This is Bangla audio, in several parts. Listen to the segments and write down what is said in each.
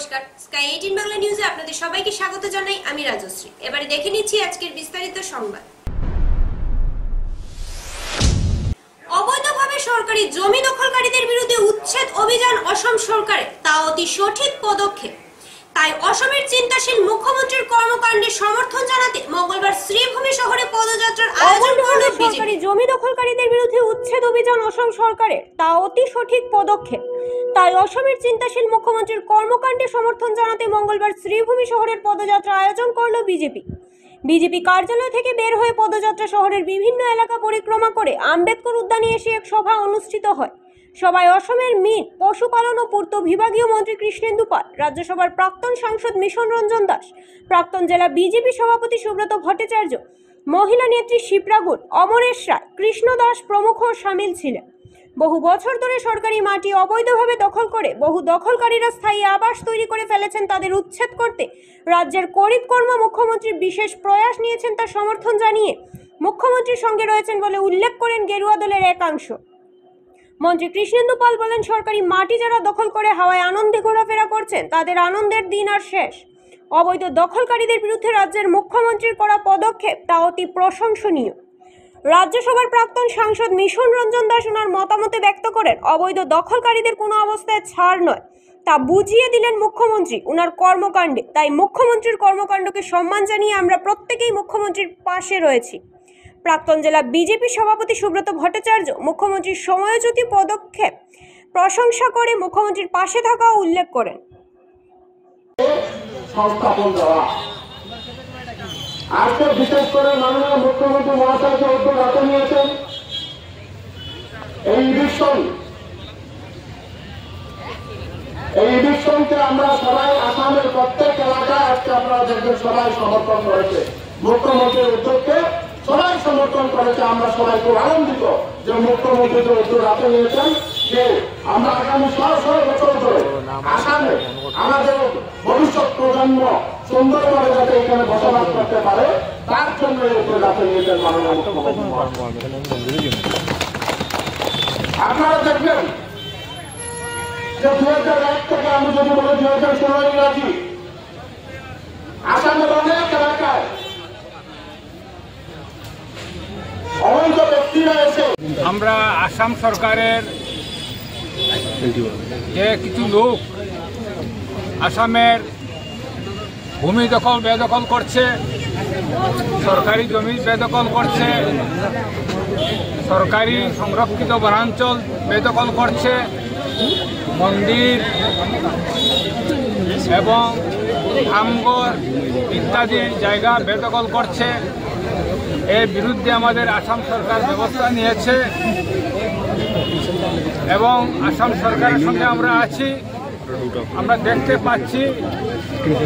নমস্কার, স্কাই 18 বাংলা নিউজে আপনাদের সবাইকে স্বাগত জানাই। আমি রাজশ্রী। এবারে দেখে নিচ্ছি আজকের বিস্তারিত সংবাদ। অবৈধভাবে সরকারি জমি দখলকারীদের বিরুদ্ধে উচ্ছেদ অভিযান অসম সরকারের, তা অতি সঠিক পদক্ষেপ। তাই অসমের চিন্তাশীল মুখ্যমন্ত্রীর কর্মকাণ্ডে সমর্থন জানাতে মঙ্গলবার শ্রীভূমি শহরে পদযাত্রার আয়োজন করলো সরকারি জমি দখলকারীদের বিরুদ্ধে উচ্ছেদ অভিযান অসম সরকারের, তা অতি সঠিক পদক্ষেপ। তাই অসমের চিন্তাশীল মুখ্যমন্ত্রীর কর্মকাণ্ডে সমর্থন জানাতে মঙ্গলবার শ্রীভূমি শহরের পদযাত্রা আয়োজন করলো বিজেপি কার্যালয় থেকে বের হয়ে পদযাত্রা শহরের বিভিন্ন এলাকা পরিক্রমা করে আম্বেদকর উদ্যানে এসে এক সভা অনুষ্ঠিত হয়। সভায় অসমের মিন, পশুপালন ও পূর্ত বিভাগীয় মন্ত্রী কৃষ্ণেন্দু পাল, রাজ্যসভার প্রাক্তন সাংসদ মিশন রঞ্জন দাস, প্রাক্তন জেলা বিজেপি সভাপতি সুব্রত ভট্টাচার্য, মহিলা নেত্রী শিপ্রা গুল, অমরেশ রায়, কৃষ্ণ দাস প্রমুখ সামিল ছিলেন। বহু বছর ধরে সরকারি মাটি অবৈধভাবে দখল করে বহু দখলকারীরা স্থায়ী আবাস তৈরি করে ফেলেছেন। তাদের উচ্ছেদ করতে রাজ্যের করিতকর্মা মুখ্যমন্ত্রী বিশেষ প্রয়াস নিয়েছেন, তার সমর্থন জানিয়ে মুখ্যমন্ত্রীর সঙ্গে রয়েছেন বলে উল্লেখ করেন গেরুয়া দলের একাংশ। মন্ত্রী কৃষ্ণেন্দু পাল বলেন, সরকারি মাটি যারা দখল করে হাওয়ায় আনন্দে ঘোরাফেরা করছেন, তাদের আনন্দের দিন আর শেষ। অবৈধ দখলকারীদের বিরুদ্ধে রাজ্যের মুখ্যমন্ত্রীর করা পদক্ষেপ, তা অতি প্রশংসনীয়। রাজ্যসভার প্রাক্তন সাংসদ মিশন রঞ্জন দাস ওনার মতামতে ব্যক্ত করেন, অবৈধ দখলকারীদের কোনো অবস্থায় ছাড় নয়, তা বুঝিয়ে দিলেন মুখ্যমন্ত্রী ওনার কর্মকাণ্ডে। তাই মুখ্যমন্ত্রীর কর্মকাণ্ডকে সম্মান জানিয়ে আমরা প্রত্যেকেই মুখ্যমন্ত্রীর পাশে রয়েছি। প্রাক্তন জেলা বিজেপি সভাপতি সুব্রত ভট্টাচার্য মুখ্যমন্ত্রীর সময়োচিত পদক্ষেপ প্রশংসা করে মুখ্যমন্ত্রীর পাশে থাকা উল্লেখ করেন। আজকে বিশেষ করে মাননীয় মুখ্যমন্ত্রী মহাশয় যে উদ্যোগ হাতে নিয়েছেন, এই ইভিকশনকে আমরা সবাই আসামের প্রত্যেক এলাকায় আজকে আপনারা দেখবেন সবাই সমর্থন করেছে। মুখ্যমন্ত্রীর উদ্যোগকে সবাই সমর্থন করেছে। আমরা সবাই খুব আনন্দিত যে মুখ্যমন্ত্রী যে উদ্যোগ হাতে নিয়েছেন, যে আমরা আগামী ১৬ বছর ধরে আসামে আমাদের ভবিষ্যৎ প্রজন্ম সুন্দরভাবে যাতে এখানে বসবাস করতে পারে, তার জন্য এই উদ্যোগ হাতে নিয়েছেন মাননীয় মুখ্যমন্ত্রী। আপনারা দেখবেন যে ২০০১ থেকে আমি যদি বলি ২০১৬ ইংরাজি আসামের অনেক এলাকায় অবৈধ ব্যক্তিরা এসে আমরা আসাম সরকারের যে কিছু লোক আসামের ভূমি দখল বেদখল করছে, সরকারি জমি বেদখল করছে, সরকারি সংরক্ষিত বনাঞ্চল বেদখল করছে, মন্দির এবং ধামঘর ইত্যাদি জায়গা বেদখল করছে, এর বিরুদ্ধে আমাদের আসাম সরকার ব্যবস্থা নিয়েছে এবং আসাম সরকারের সঙ্গে আমরা আছি। আমরা দেখতে পাচ্ছি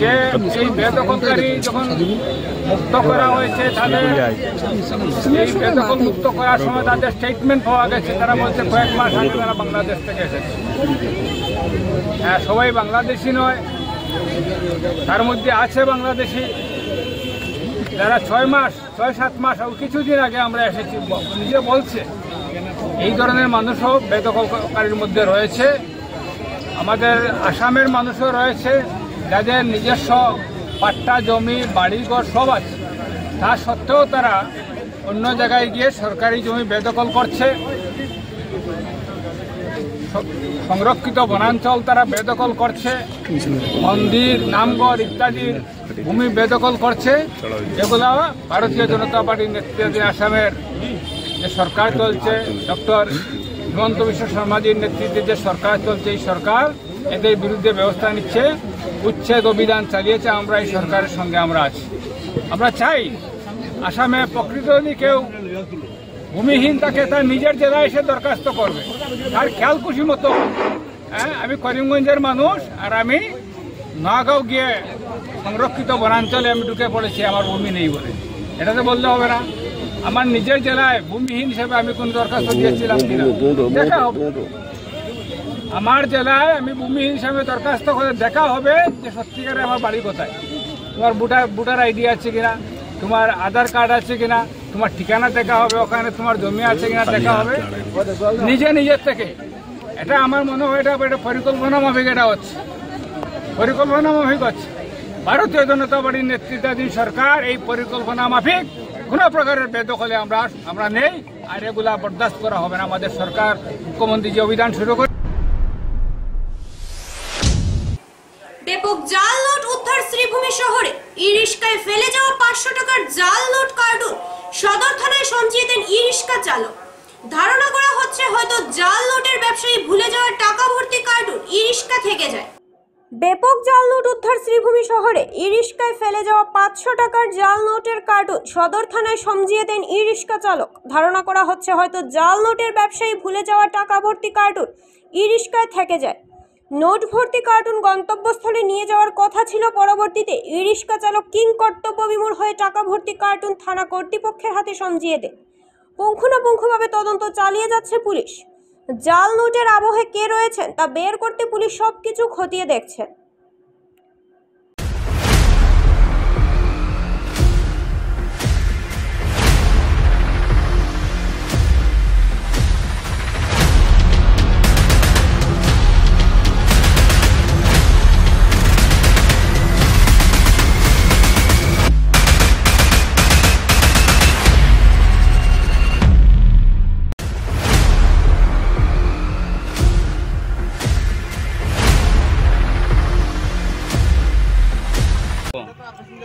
যে এই বেদখলকারী যখন মুক্ত করা হয়েছে, তাদের এই বেদখল মুক্ত করার সময় তাদের স্টেটমেন্ট পাওয়া গেছে, তারা বলছে কয়েক মাস আগে তারা বাংলাদেশ থেকে এসেছে। হ্যাঁ, সবাই বাংলাদেশি নয়, তার মধ্যে আছে বাংলাদেশি যারা ৬-৭ মাস কিছুদিন আগে আমরা এসেছি নিজে বলছে। এই ধরনের মানুষও বেদখলকারীর মধ্যে রয়েছে। আমাদের আসামের মানুষও রয়েছে যাদের নিজস্ব পাট্টা জমি বাড়িঘর সব আছে, তা সত্ত্বেও তারা অন্য জায়গায় গিয়ে সরকারি জমি বেদখল করছে, সংরক্ষিত বনাঞ্চল তারা বেদখল করছে, মন্দির নামঘর ইত্যাদির ভূমি বেদখল করছে। এগুলা ভারতীয় জনতা পার্টির নেতৃত্বে আসামের যে সরকার চলছে, ডক্টর হিমন্ত বিশ্ব শর্মাজির নেতৃত্বে যে সরকার চলছে, এই সরকার এদের বিরুদ্ধে ব্যবস্থা নিচ্ছে, উচ্ছেদ অভিযান চালিয়েছে। আমরা এই সরকারের সঙ্গে আমরা আছি। আমরা চাই আসামে প্রকৃত যদি কেউ ভূমিহীন থাকে, তার নিজের জেলায় এসে দরখাস্ত করবে, তার খেয়াল খুশি মতো। হ্যাঁ, আমি করিমগঞ্জের মানুষ আর আমি নগাঁও গিয়ে সংরক্ষিত বনাঞ্চলে আমি ঢুকে পড়েছি, আমার ভূমি নেই বলে, এটা তো বললে হবে না। আমার নিজের জেলায় ভূমিহীন হিসেবে আমি কোন দরখাস্ত দিয়েছিলাম কিনা দেখা হবে। আমার জেলায় আমি ভূমিহীন হিসাবে দরখাস্ত করে দেখা হবে যে সত্যিকারে আমার বাড়ি কোথায়, তোমার ভোটার আইডি আছে কিনা, তোমার আধার কার্ড আছে কিনা, তোমার ঠিকানা দেখা হবে, ওখানে তোমার জমি আছে কিনা দেখা হবে নিজের থেকে। এটা আমার মনে হয় এটা পরিকল্পনা মাফিক এটা হচ্ছে। পরিকল্পনা মাফিক হচ্ছে। ভারতীয় জনতা পার্টির নেতৃত্বাধীন সরকার এই পরিকল্পনা মাফিক কোন প্রকারের বেদখলে আমরা নেই, আর এগুলা বরদাস্ত করা হবে না। আমাদের সরকার, মুখ্যমন্ত্রী যে অভিযান শুরু করে। ব্যাপক জাল নোট উদ্ধার শ্রীভূমি শহরে। ই-রিস্কায় ফেলে যাওয়া 500 টাকার জাল নোট কার্টুন সদর থানায় সঞ্চিয়ে দেন ই-রিস্কা চালক। ধারণা করা হচ্ছে হয়তো জাল নোটের ব্যবসায়ী ভুলে যাওয়া টাকা ভর্তি কার্টুন ই-রিস্কা থেকে যায়। ব্যাপক জাল নোট উদ্ধার শ্রীভূমি শহরে। ই-রিস্কায় ফেলে যাওয়া 500 টাকার জাল নোটের কার্টুন সদর থানায় সঞ্চিয়ে দেন ই-রিস্কা চালক। ধারণা করা হচ্ছে হয়তো জাল নোটের ব্যবসায়ী ভুলে যাওয়া টাকা ভর্তি কার্টুন ই-রিস্কায় থেকে যায়। নোট ভর্তি কার্টুন গন্তব্যস্থলে নিয়ে যাওয়ার কথা ছিল। পরবর্তীতে ই-রিস্কা চালক কিং কর্তব্য বিমূঢ় হয়ে টাকা ভর্তি কার্টুন থানা কর্তৃপক্ষের হাতে সঞ্চিয়ে দেয়। পুঙ্খানুপুঙ্খভাবে তদন্ত চালিয়ে যাচ্ছে পুলিশ। জাল নোটের আবহে কে রয়েছেন তা বের করতে পুলিশ সবকিছু খতিয়ে দেখছে।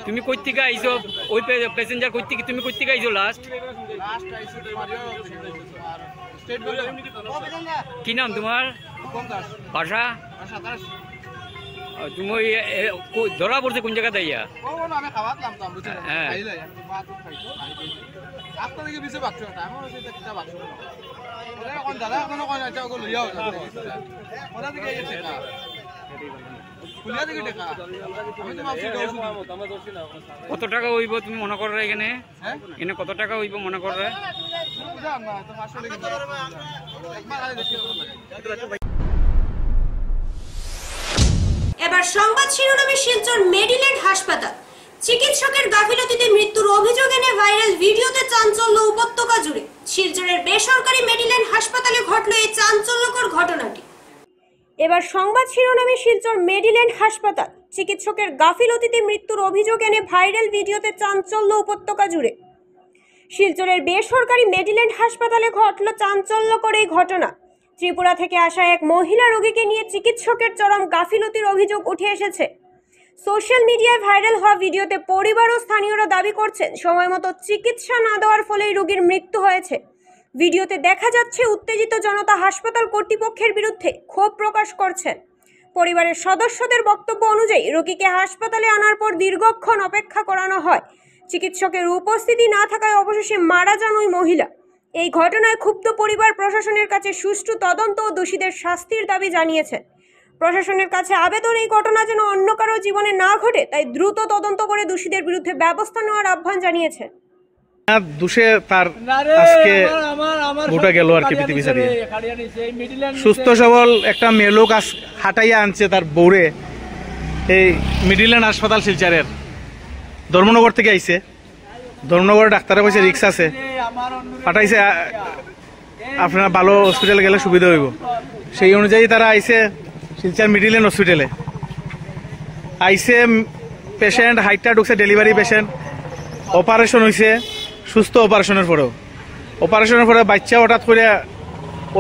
তুমি কই থেকে আইছো? ওই প্যাসেঞ্জার কই থেকে, তুমি কই থেকে আইছো লাস্ট? কি নাম তোমার? ভাষা? তুমি ধরা পড়ছে কোন জায়গা দাইয়া? হ্যাঁ কত টাকা হইব তুমি মনে করো এখানে? এখানে কত টাকা হইব মনে করো? এবার সংবাদ শিরোনামে শিলচর মেডিল্যান্ড হাসপাতাল। চিকিৎসকের গাফিলতিতে মৃত্যুর অভিযোগ এনে ভাইরাল ভিডিওতে চাঞ্চল্য উপত্যকা জুড়ে। শিলচরের বেসরকারি মেডিল্যান্ড হাসপাতালে ঘটল এই চাঞ্চল্যকর ঘটনাটি। এবার সংবাদ শিরোনামে শিলচর মেডিল্যান্ড হাসপাতাল। চিকিৎসকের গাফিলতিতে মৃত্যুর অভিযোগ এনে ভাইরাল ভিডিওতে চাঞ্চল্য উপত্যকা জুড়ে। শিলচরের বেসরকারি মেডিল্যান্ড হাসপাতালে ঘটল চাঞ্চল্যকর এই ঘটনা। ত্রিপুরা থেকে আসা এক মহিলা রোগীকে নিয়ে চিকিৎসকের চরম গাফিলতির অভিযোগ উঠে এসেছে। সোশ্যাল মিডিয়ায় ভাইরাল হওয়া ভিডিওতে পরিবার ও স্থানীয়রা দাবি করছেন সময়মতো চিকিৎসা না দেওয়ার ফলেই রোগীর মৃত্যু হয়েছে। ভিডিওতে দেখা যাচ্ছে উত্তেজিত জনতা হাসপাতাল কর্তৃপক্ষের বিরুদ্ধে ক্ষোভ প্রকাশ করছেন। পরিবারের সদস্যদের বক্তব্য অনুযায়ী রোগীকে হাসপাতালে আনার পর দীর্ঘক্ষণ অপেক্ষা করানো হয়। চিকিৎসকের উপস্থিতি না থাকায় অবশেষে মারা যান ওই মহিলা। এই ঘটনায় ক্ষুব্ধ পরিবার প্রশাসনের কাছে সুষ্ঠু তদন্ত ও দোষীদের শাস্তির দাবি জানিয়েছেন। প্রশাসনের কাছে আবেদন, এই ঘটনা যেন অন্য কারো জীবনে না ঘটে তাই দ্রুত তদন্ত করে দোষীদের বিরুদ্ধে ব্যবস্থা নেওয়ার আহ্বান জানিয়েছেন। দুষে তার আজকে গোটা গেল আর কি পৃথিবী ছাড়িয়ে। সুস্থ সবল একটা মেয়ে লোক হাঁটাইয়া আনছে তার বউরে এই মিডিল্যান্ড হাসপাতাল শিলচরের। ধর্মনগর থেকে আইছে, ধর্মনগরের ডাক্তারে কইছে রিক্স আছে, পাঠাইছে আপনারা ভালো হসপিটালে গেলে সুবিধা হইব। সেই অনুযায়ী তারা আইছে শিলচর মিডিল্যান্ড হসপিটালে। আইছে পেশেন্ট হাইটটা ঢুকছে, ডেলিভারি পেশেন্ট, অপারেশন হয়েছে, সুস্থ অপারেশনের পরেও। অপারেশনের পরে বাচ্চা হঠাৎ করে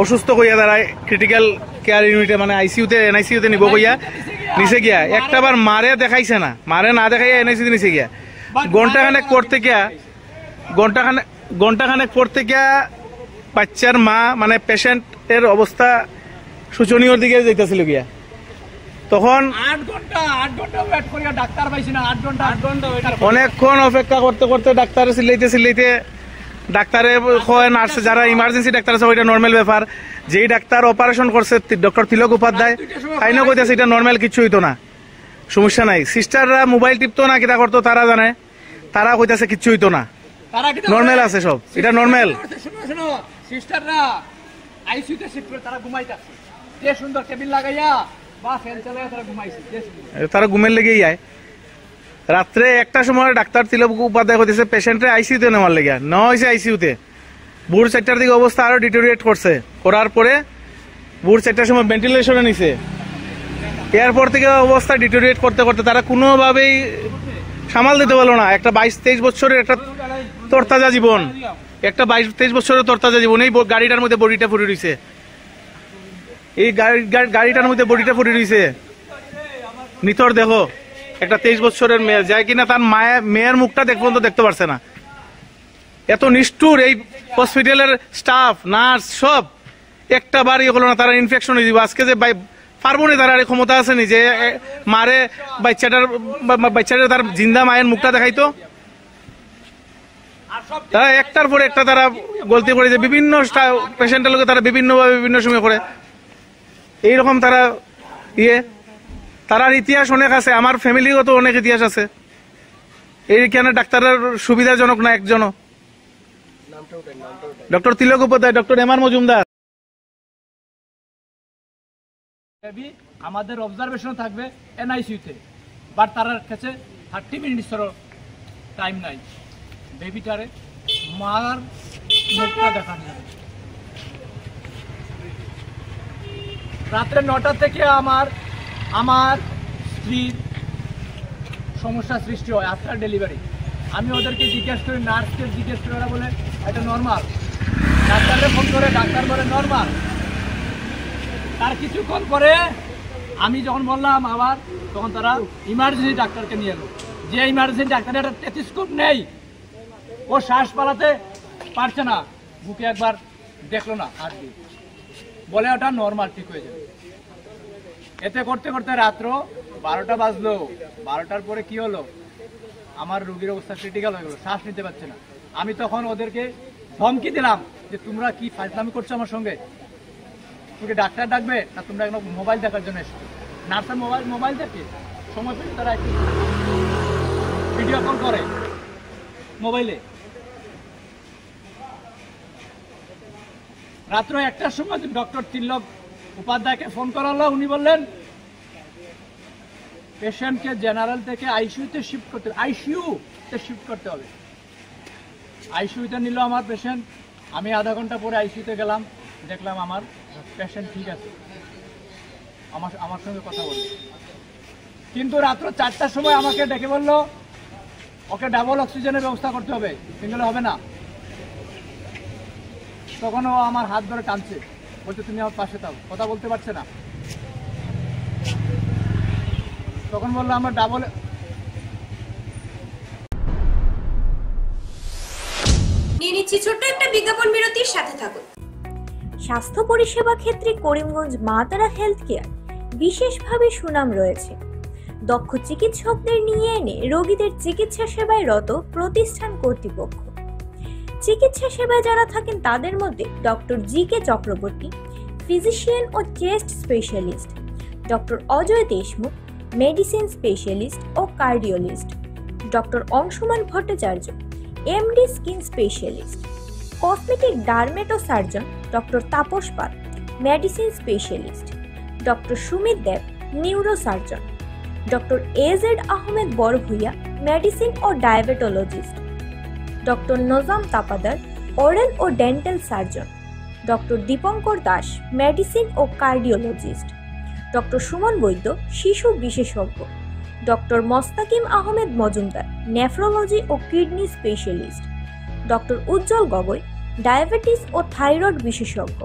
অসুস্থ কইয়া দাঁড়ায় ক্রিটিক্যাল কেয়ার ইউনিটে, মানে আইসিউতে এনআইসিউতে নিব কইয়া নিচে গিয়া একটাবার মারে দেখাইছে না, মারে না দেখাইয়া এনআইসিউতে নিচে গিয়া ঘন্টাখানেক পড়তে গিয়া বাচ্চার মা মানে পেশেন্টের অবস্থা শোচনীয়র দিকে যাইতেছিল গিয়া। তখন অনেকক্ষণ অপেক্ষা করতে করতে ডাক্তার চিল্লাইতে ডাক্তারে কয়, নার্স যারা ইমার্জেন্সি ডাক্তার আছে ওইটা নর্মাল ব্যাপার। যেই ডাক্তার অপারেশন করছে ডক্টর তিলক উপাধ্যায়, তাইনা কইতেছে এটা নর্মাল কিছু হইতো না, সমস্যা নাই। সিস্টাররা মোবাইল টিপতো না, কিটা করতো তারা জানে, তারা কইতেছে কিচ্ছু হইতো না, নর্মাল আছে সব, এটা নর্মাল। সিস্টাররা আইসিইউতে শিফট করে তারা ঘুমাইতাছে, যে সুন্দর টেবিল লাগাইয়া বা ফ্যান চালাইয়া তারা ঘুমাইছে, তারা ঘুমের লেগেই যায়। রাত্রে একটা সময় ডাক্তার তিলক উপাধ্যায় কইতেছে পেশেন্টে আইসিইউতে নেওয়ার লেগে, নেওয়া হয়েছে আইসিইউতে। ভোর 4টার দিকে অবস্থা আরো ডিটোরিয়েট করছে, করার পরে ভোর 4টার সময় ভেন্টিলেশনে নিছে। এরপর থেকে অবস্থা ডিটোরিয়েট করতে করতে তারা কোনোভাবেই সামাল দিতে পারলো না। একটা 22-23 বছরের একটা তরতাজা জীবন, একটা 22-23 বছরের তরতাজা জীবন এই গাড়িটার মধ্যে বডিটা পড়ে রয়েছে, এই গাড়িটার মধ্যে বডিটা পড়ে রয়েছে। নিতর দেখো একটা 23 বছরের মেয়ে, যায় কিনা তার মেয়ের মুখটা দেখতে পারছে না। এত নিষ্ঠুর এই হসপিটালের স্টাফ, নার্স সব একটা বারই হলো না, তারা ইনফেকশন হয়ে যাবে। আজকে যে পারবো না, তারা ক্ষমতা আছে নি যে মারে বাচ্চাটার তার জিন্দা মায়ের মুখটা দেখাইতো। তারা একটার পর একটা তারা গলতি করে যে বিভিন্ন পেশেন্টের লোকে তারা বিভিন্নভাবে বিভিন্ন সময় করে এইরকম তারা তারার ইতিহাস অনেক আছে, আমার ফ্যামিলিগত অনেক ইতিহাস আছে। এইখানে ডাক্তারের সুবিধাজনক না একজনও। ডক্টর তিলক Upadhyay, doctor M R Majumdar. আমাদের অবজারভেশন থাকবে এনআইসিউতে, বাট তার কাছে 30 মিনিটসেরও টাইম নাই বেবিটারে মার মুখটা দেখানো যাবে। রাত্রে 9টা থেকে আমার স্ত্রীর সমস্যা সৃষ্টি হয় আফটার ডেলিভারি। আমি ওদেরকে জিজ্ঞেস করি, নার্সকে জিজ্ঞেস করি, ওরা বলে এটা নর্মাল। ডাক্তারকে ফোন করে, ডাক্তার বলে নর্মাল। তার কিছুক্ষণ পরে আমি যখন বললাম আবার, তখন তারা ইমার্জেন্সি ডাক্তারকে নিয়ে এলো। যে ইমার্জেন্সি ডাক্তারের একটা টেলিস্কোপ নেই, ও শ্বাস পালাতে পারছে না, বুকে একবার দেখলো না, হার্টবিট বলে ওটা নর্মাল, ঠিক হয়ে যাবে। এতে করতে করতে রাত্র 12টা বাজলো। 12টার পরে কি হলো, আমার রোগীর অবস্থা ক্রিটিক্যাল হয়ে গেল, শ্বাস নিতে পারছে না। আমি তখন ওদেরকে ধমকি দিলাম যে তোমরা কি ফাজলামি করছো আমার সঙ্গে, তোকে ডাক্তার ডাকবে না তোমরা এখন মোবাইল দেখার জন্য এসছো। নার্সের মোবাইল দেখে সময় পেলে তারা একটু ভিডিও কল করে মোবাইলে। রাত্র 1টার সময় ডক্টর তিলক উপাধ্যায়কে ফোন করা হলো। উনি বললেন পেশেন্টকে জেনারেল থেকে আইসিইউতে শিফট করতে হবে। আইসিইউতে নিল আমার পেশেন্ট। আমি আধা ঘন্টা পরে আইসিইউতে গেলাম, দেখলাম আমার পেশেন্ট ঠিক আছে, আমার সঙ্গে কথা বলল। কিন্তু রাত্র 4টার সময় আমাকে ডেকে বলল ওকে ডাবল অক্সিজেনের ব্যবস্থা করতে হবে, সিঙ্গেলে হবে না। তখন ও আমার হাত ধরে টানছে, বলছে তুমি আমার পাশে থাও, কথা বলতে পারছে না। তখন বললো আমরা ডাবল। নিয়ে নিচ্ছি ছোট্ট একটা বিজ্ঞাপন বিরতির সাথে থাকুন। স্বাস্থ্য পরিষেবা ক্ষেত্রে করিমগঞ্জ মা তারা হেলথ কেয়ার বিশেষভাবে সুনাম রয়েছে। দক্ষ চিকিৎসকদের নিয়ে এনে রোগীদের চিকিৎসা সেবায় রত প্রতিষ্ঠান কর্তৃপক্ষ। চিকিৎসা সেবায় যারা থাকেন তাদের মধ্যে ডক্টর জি.কে. চক্রবর্তী, ফিজিশিয়ান ও chest specialist, doctor Ajay Deshmukh, medicine specialist ও cardiologist, doctor Anshuman Bhattacharya, MD skin specialist, cosmetic dermato surgeon doctor Tapas Pal, medicine specialist, doctor Sumit Deb, neuro surgeon, doctor A Z Ahmed Borbhuiya, medicine ও diabetologist, doctor Nazam Tapadar, oral ও dental surgeon, doctor Dipankar Das, medicine ও কার্ডিওলজিস্ট, ডক্টর সুমন বৈদ্য, শিশু বিশেষজ্ঞ, ডক্টর মোস্তাকিম আহমেদ মজুমদার, নেফ্রোলজি ও কিডনি স্পেশালিস্ট, ডক্টর উজ্জ্বল গগৈ, ডায়াবেটিস ও থাইরয়েড বিশেষজ্ঞ,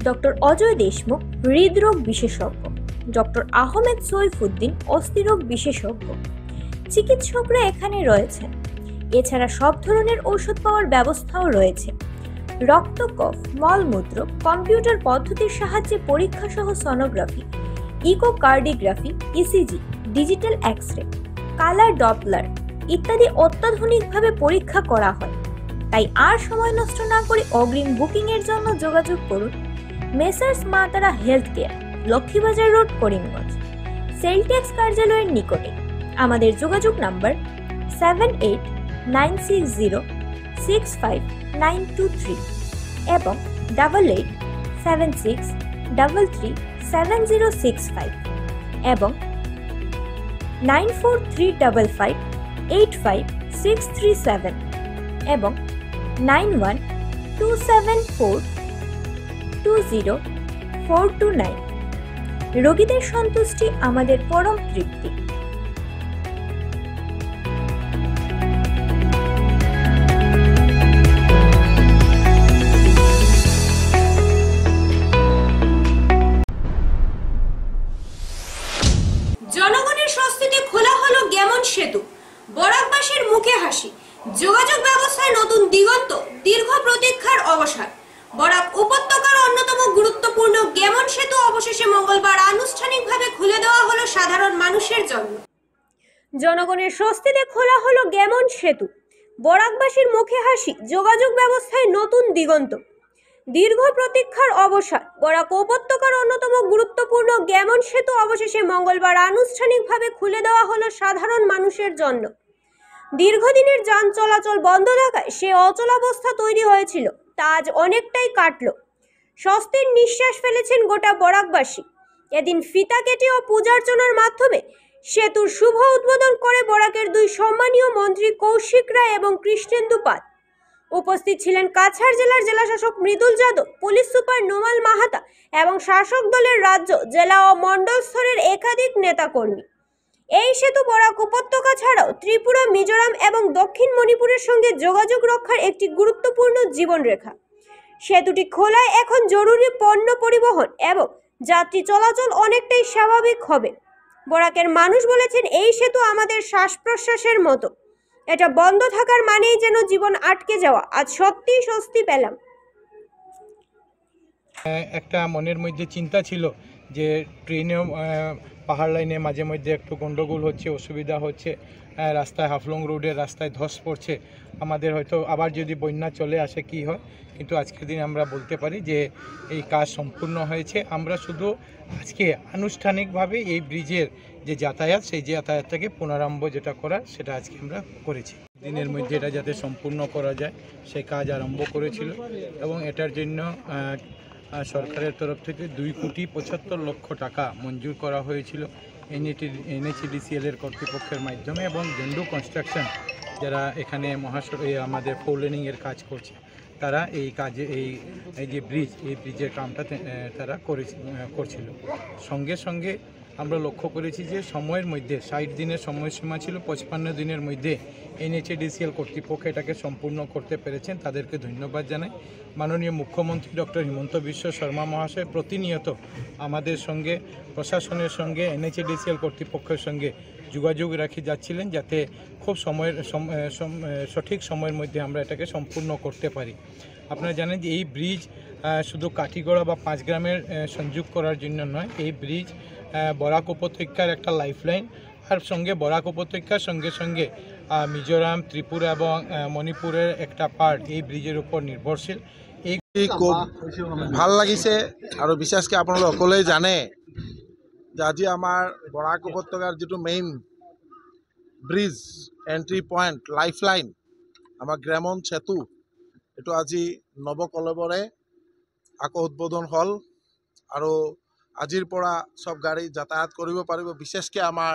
ডক্টর অজয় দেশমুখ, হৃদরোগ বিশেষজ্ঞ, ডক্টর আহমেদ সৈফুদ্দিন, অস্থিরোগ বিশেষজ্ঞ। চিকিৎসকরা এখানে রয়েছেন। এছাড়া সব ধরনের ঔষধ পাওয়ার ব্যবস্থাও রয়েছে। রক্ত, কফ, মলমূত্র, কম্পিউটার পদ্ধতির সাহায্যে পরীক্ষা সহ sonography, echocardiography, ECG, digital X-ray, colour Doppler ইত্যাদি অত্যাধুনিকভাবে পরীক্ষা করা হয়। তাই আর সময় নষ্ট না করে অগ্রিম বুকিং এর জন্য যোগাযোগ করুন মেসার্স মা তারা health care, Laxmibazar road, Karimganj, sell tax কার্যালয়ের নিকটে। আমাদের যোগাযোগ নাম্বার 7896065923 এবং 8876337065 এবং 9435585637 এবং 9127420429। রোগীদের সন্তুষ্টি আমাদের পরম তৃপ্তি। জনগণের স্বস্তিতে খোলা হলো গ্যামন সেতু, বরাকবাসীর মুখে হাসি। যোগাযোগ ব্যবস্থায় নতুন দিগন্ত, দীর্ঘ প্রতীক্ষার অবসান। বরাক উপত্যকার অন্যতম গুরুত্বপূর্ণ গ্যামন সেতু অবশেষে মঙ্গলবার আনুষ্ঠানিকভাবে খুলে দেওয়া হলো সাধারণ মানুষের জন্য। জনগণের স্বস্তিতে খোলা হলো গ্যামন সেতু, বরাকবাসীর মুখে হাসি। যোগাযোগ ব্যবস্থায় নতুন দিগন্ত, দীর্ঘ প্রতীক্ষার অবসান। বরাক উপত্যকার অন্যতম গুরুত্বপূর্ণ গ্যামন সেতু অবশেষে মঙ্গলবার আনুষ্ঠানিকভাবে খুলে দেওয়া হলো সাধারণ মানুষের জন্য। দীর্ঘদিনের যান চলাচল বন্ধ থাকায় সে অচলাবস্থা তৈরি হয়েছিল, তা আজ অনেকটাই কাটল। স্বস্তির নিঃশ্বাস ফেলেছেন গোটা বরাকবাসী। এদিন ফিতা কেটে ও পূজার্চনার মাধ্যমে সেতুর শুভ উদ্বোধন করে বরাকের দুই সম্মানীয় মন্ত্রী কৌশিক রায় এবং কৃষ্ণেন্দু পাল। উপস্থিত ছিলেন কাছাড় জেলার জেলাশাসক মৃদুল যাদব, পুলিশ সুপার নোমাল মাহাতা এবং শাসক দলের রাজ্য, জেলা ও মণ্ডল স্তরের একাধিক নেতাকর্মী। এই সেতু বরাক উপত্যকা ছাড়াও ত্রিপুরা, মিজোরাম এবং দক্ষিণ মণিপুরের সঙ্গে যোগাযোগ রক্ষার একটি গুরুত্বপূর্ণ জীবনরেখা। সেতুটি খোলায় এখন জরুরি পণ্য পরিবহন এবং যাত্রী চলাচল অনেকটাই স্বাভাবিক হবে। বরাকের মানুষ বলেছেন, এই সেতু আমাদের শ্বাস প্রশ্বাসের মতো। এটা বন্ধ থাকার মানেই যেন জীবন আটকে যাওয়া। আজ সত্যিই স্বস্তি পেলাম। একটা মনের মধ্যে চিন্তা ছিল যে ট্রেনেও পাহাড় লাইনে মাঝে মধ্যে একটু গন্ডগোল হচ্ছে, অসুবিধা হচ্ছে, রাস্তায় হাফলং রোডের রাস্তায় ধস পড়ছে, আমাদের হয়তো আবার যদি বন্যা চলে আসে কি হয়। কিন্তু আজকের দিন আমরা বলতে পারি যে এই কাজ সম্পূর্ণ হয়েছে। আমরা শুধু আজকে আনুষ্ঠানিকভাবে এই ব্রিজের যে যাতায়াত, সেই যাতায়াতটাকে পুনরারম্ভ যেটা করার সেটা আজকে আমরা করেছি। দিনের মধ্যে এটা যাতে সম্পূর্ণ করা যায় সেই কাজ আরম্ভ করেছিল এবং এটার জন্য সরকারের তরফ থেকে 2,75,00,000 টাকা মঞ্জুর করা হয়েছিল NHEDCL এর কর্তৃপক্ষের মাধ্যমে এবং জেন্ডু কনস্ট্রাকশন যারা এখানে আমাদের ফোর লেনিংয়ের কাজ করছে তারা এই কাজে এই যে ব্রিজের কামটা তারা করছিল। সঙ্গে সঙ্গে আমরা লক্ষ্য করেছি যে সময়ের মধ্যে 60 দিনের সময়সীমা ছিল, 55 দিনের মধ্যে NHEDCL কর্তৃপক্ষ এটাকে সম্পূর্ণ করতে পেরেছেন, তাদেরকে ধন্যবাদ জানাই। মাননীয় মুখ্যমন্ত্রী ডক্টর হিমন্ত বিশ্ব শর্মা মহাশয় প্রতিনিয়ত আমাদের সঙ্গে, প্রশাসনের সঙ্গে, NHEDCL কর্তৃপক্ষের সঙ্গে যোগাযোগ রাখি যাচ্ছিলেন যাতে খুব সঠিক সময়ের মধ্যে আমরা এটাকে সম্পূর্ণ করতে পারি। আপনারা জানেন যে এই ব্রিজ শুধু কাঠিগড়া বা 5 গ্রামের সংযোগ করার জন্য নয়, এই ব্রিজ বরাক উপত্যকার একটা লাইফলাইন, আর সঙ্গে বরাক উপত্যকার সঙ্গে সঙ্গে মিজোরাম, ত্রিপুরা এবং মণিপুরের একটা পার্ট এই ব্রিজের উপর নির্ভরশীল। এই খুব ভাল লাগিছে আৰু বিশেষকৈ আপোনালোকে সকলোৱে জানে যে আজি আমাৰ বৰাক উপত্যকাৰ যিটো main bridge, entry point, lifeline, আমাৰ গ্যামন সেতু, এইটো আজি নৱকলেবৰে আকৌ উদ্বোধন হ'ল আৰু আজিৰ পৰা সব গাড়ী যাতায়াত কৰিব পাৰিব। বিশেষকৈ আমাৰ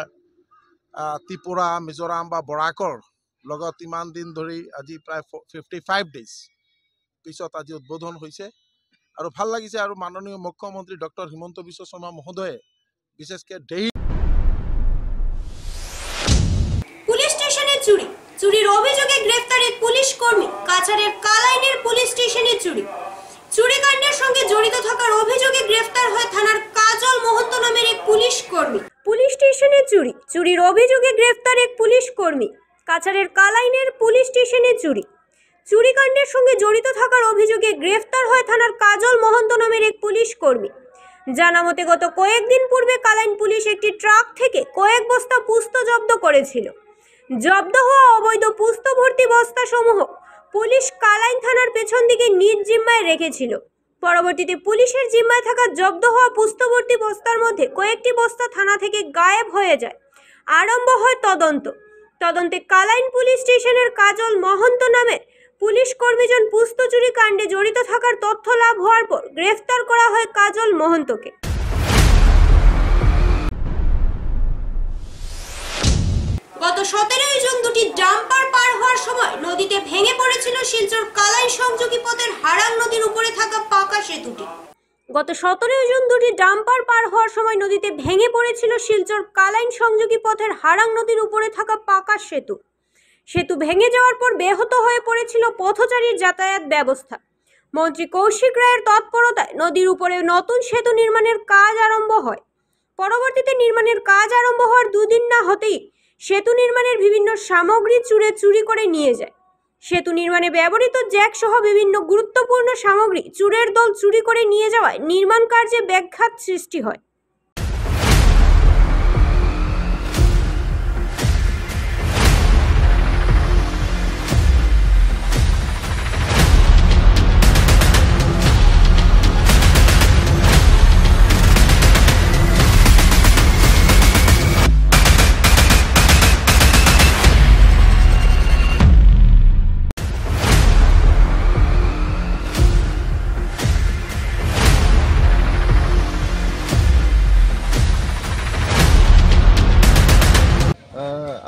ত্ৰিপুৰা, মিজোৰাম বা বৰাকৰ লগত ইমান দিন ধৰি আজি প্ৰায় 55 ডেজ পিছত আজি উদ্বোধন হৈছে আৰু ভাল লাগিছে। আৰু মাননীয় মুখ্যমন্ত্ৰী ডক্টৰ হিমন্ত বিশ্ব শৰ্মা মহোদয়ে বিশেষকৈ পুলিশ স্টেশনে চুরির অভিযোগে গ্রেফতার এক পুলিশ কর্মী। কাছাড়ের কালাইনের পুলিশ স্টেশনে চুরিকাণ্ডের সঙ্গে জড়িত থাকার অভিযোগে গ্রেফতার হয় থানার কাজল মহন্ত নামের এক পুলিশ কর্মী। পুলিশ স্টেশনে চুরির অভিযোগে গ্রেফতার এক পুলিশ কর্মী। কাছাড়ের কালাইনের পুলিশ স্টেশনে চুরিকাণ্ডের সঙ্গে জড়িত থাকার অভিযোগে গ্রেফতার হয় থানার কাজল মহন্ত নামের এক পুলিশ কর্মী। জানা মতে গত কয়েকদিন পূর্বে কালাইন পুলিশ একটি ট্রাক থেকে কয়েক বস্তা পুস্ত জব্দ করেছিল। জব্দ হওয়া অবৈধ পুস্ত ভর্তি বস্তা সমূহ পুলিশ কালাইন থানার পেছন দিকে নিজ জিম্মায় রেখেছিল। পরবর্তীতে পুলিশের জিম্মায় থাকা জব্দ হওয়া পুস্ত ভর্তি বস্তার মধ্যে কয়েকটি বস্তা থানা থেকে গায়েব হয়ে যায়। আরম্ভ হয় তদন্তে কালাইন পুলিশ স্টেশনের কাজল মহন্ত নামে পুলিশ কর্মীজন পুস্ত চুরি কাণ্ডে জড়িত থাকার তথ্য লাভ হওয়ার পর গ্রেফতার করা হয় কাজল মহন্তকে। গত 17 জুন দুটি ডাম্পার পার হওয়ার সময় নদীতে ভেঙে পড়েছিল শিলচর কালাই সংযোগী পথের হারাং নদীর উপরে থাকা পাকা সেতুটি। গত 17 জুন দুটি ডাম্পার পার হওয়ার সময় নদীতে ভেঙে পড়েছিল শিলচর কালাইন সংযোগী পথের হারাং নদীর উপরে থাকা পাকা সেতু। সেতু ভেঙে যাওয়ার পর ব্যাহত হয়ে পড়েছিল পথচারীর যাতায়াত ব্যবস্থা। মন্ত্রী কৌশিক রায়ের তৎপরতায় নদীর উপরে নতুন সেতু নির্মাণের কাজ আরম্ভ হয়। পরবর্তীতে নির্মাণের কাজ আরম্ভ হওয়ার দুদিন না হতেই সেতু নির্মাণের বিভিন্ন সামগ্রী চুরি করে নিয়ে যায়। সেতু নির্মাণে ব্যবহৃত জ্যাক সহ বিভিন্ন গুরুত্বপূর্ণ সামগ্রী চোরের দল চুরি করে নিয়ে যাওয়ায় নির্মাণ কার্যে ব্যাঘাত সৃষ্টি হয়।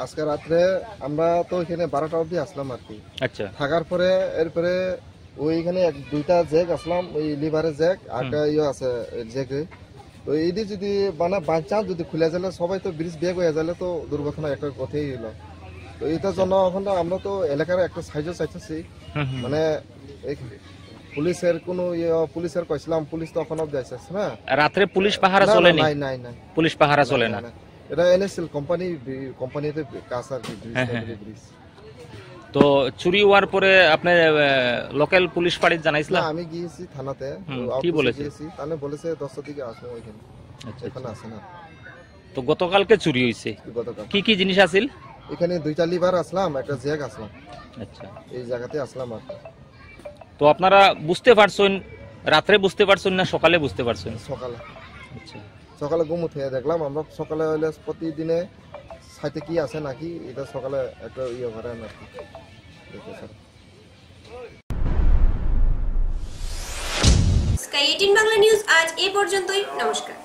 আজকে রাত্রে আমরা তো এখানে 12টা অবধি আসলাম আর কি। আচ্ছা, থাকার পরে এরপরে ওইখানে দুইটা জ্যাক আসলাম, ওই লিভারের জ্যাক আর ইয়ে আছে জ্যাকে। তো এইটি যদি মানে বাই চান্স যদি খুলে যাবে সবাই তো ব্রিজ বেগ হয়ে যাবে তো দুর্ঘটনা একটা কথাই হলো। তো এটার জন্য এখন আমরা তো এলাকার একটা সাহায্য চাইতেছি, মানে পুলিশের কোনো পুলিশের কইছিলাম, পুলিশ তো এখন অব্দি আসছে না। রাত্রে পুলিশ পাহারা চলে না? নাই নাই নাই, পুলিশ পাহারা চলে না। এটা এনএসএল কোম্পানিতে কাজ আর কি, ব্রিজ। তো চুরি হওয়ার পরে আপনি লোকাল পুলিশ ফাঁড়ি জানাইছিলেন? আমি গিয়েছি থানাতে, কি বলেছে? তাহলে বলেছে 10টার দিকে আসবো ওইখানে। এখানে আসে না। তো গতকালকে চুরি হয়েছে, গতকাল কি কি জিনিস আছিল? এখানে দুইটা লিভার আসলাম, একটা জ্যাক আসলাম। আচ্ছা, এই জায়গাতে আসলাম আর। তো আপনারা বুঝতে পারছেন রাত্রে বুঝতে পারছেন না সকালে বুঝতে পারছেন? সকালে। আচ্ছা, সকালে ঘুম উঠে দেখলাম আমরা। সকালে হইলে প্রতিদিনে সাইতে কি আছে নাকি এটা সকালে একটা ইয়ে করেন আর কি। স্কাই 18 বাংলা নিউজ আজ এই পর্যন্তই। নমস্কার।